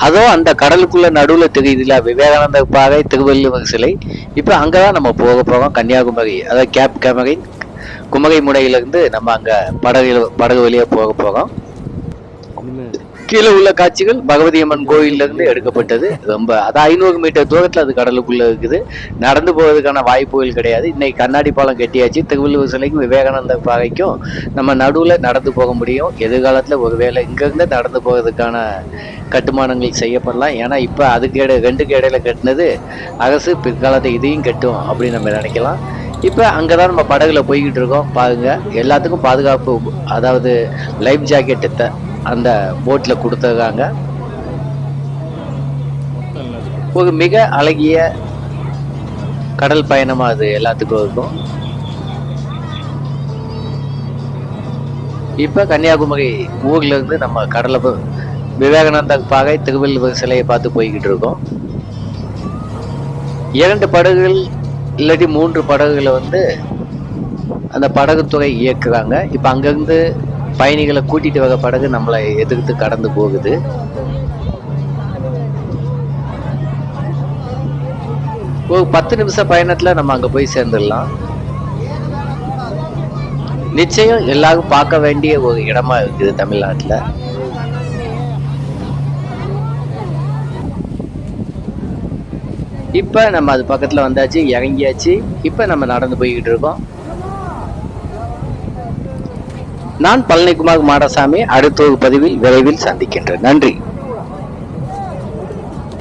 அதோ அந்த கடலுக்குள்ள நடுவுல தெரியுதுல விவேகானந்த பாறை திருவள்ளுவர் சிலை. இப்ப அங்கதான் நம்ம போக போறோம். கன்னியாகுமரி, அதாவது கேப் கேமரை குமரை முனையிலிருந்து நம்ம அங்க படகு வழியா போக போறோம். கீழே உள்ள காட்சிகள் பகவதி அம்மன் கோயில்ல இருந்து எடுக்கப்பட்டது. ரொம்ப அது 500 மீட்டர் தூரத்துல அது கடலுக்குள்ள இருக்குது. நடந்து போவதற்கான வாய்ப்புகள் கிடையாது. இன்னைக்கு கண்ணாடி பாலம் கட்டியாச்சு. திருவள்ளுவர் சிலைக்கும் விவேகானந்தர் பாறைக்கும் நம்ம நடுவுல நடந்து போக முடியும். எதிர்காலத்துல ஒருவேளை இங்க இருந்து நடந்து போவதற்கான கட்டுமானங்கள் செய்யப்படலாம். ஏன்னா இப்ப அதுக்கு ரெண்டுக்கு இடையில கட்டினது அரசு, பிற்காலத்தை இதையும் கட்டும் அப்படின்னு நம்ம நினைக்கலாம். இப்போ அங்கே தான் நம்ம படகுல போய்கிட்டு இருக்கோம். பாருங்க, எல்லாத்துக்கும் பாதுகாப்பு, அதாவது லைஃப் ஜாக்கெட் அந்த போட்டில் கொடுத்துருக்காங்க. ஒரு மிக அழகிய கடல் பயணமா அது எல்லாத்துக்கும் இருக்கும். இப்ப கன்னியாகுமரி ஊர்ல இருந்து நம்ம கடலை விவேகானந்த பாறை திருவள்ளுவர் சிலையை பார்த்து போய்கிட்டு இருக்கோம். 2 படகுகள் இல்லாட்டி 3 படகுகளை அந்த படகுத்துறை இயக்குறாங்க. இப்ப அங்கிருந்து பயணிகளை கூட்டிட்டு வர படகு நம்மளை எதிர்த்து கடந்து போகுது. ஒரு 10 நிமிஷம் பயணத்துல நம்ம அங்க போய் சேர்ந்துடலாம். நிச்சயம் எல்லாரும் பார்க்க வேண்டிய ஒரு இடமா இருக்குது தமிழ்நாட்டுல. இப்ப நம்ம அது பக்கத்துல வந்தாச்சு, இறங்கியாச்சு. இப்ப நம்ம நடந்து போய்கிட்டு இருக்கோம். நான் பழனிக்குமார் மாடசாமி. அடுத்த ஒரு பதிவில் விரைவில் சந்திக்கின்றேன். நன்றி.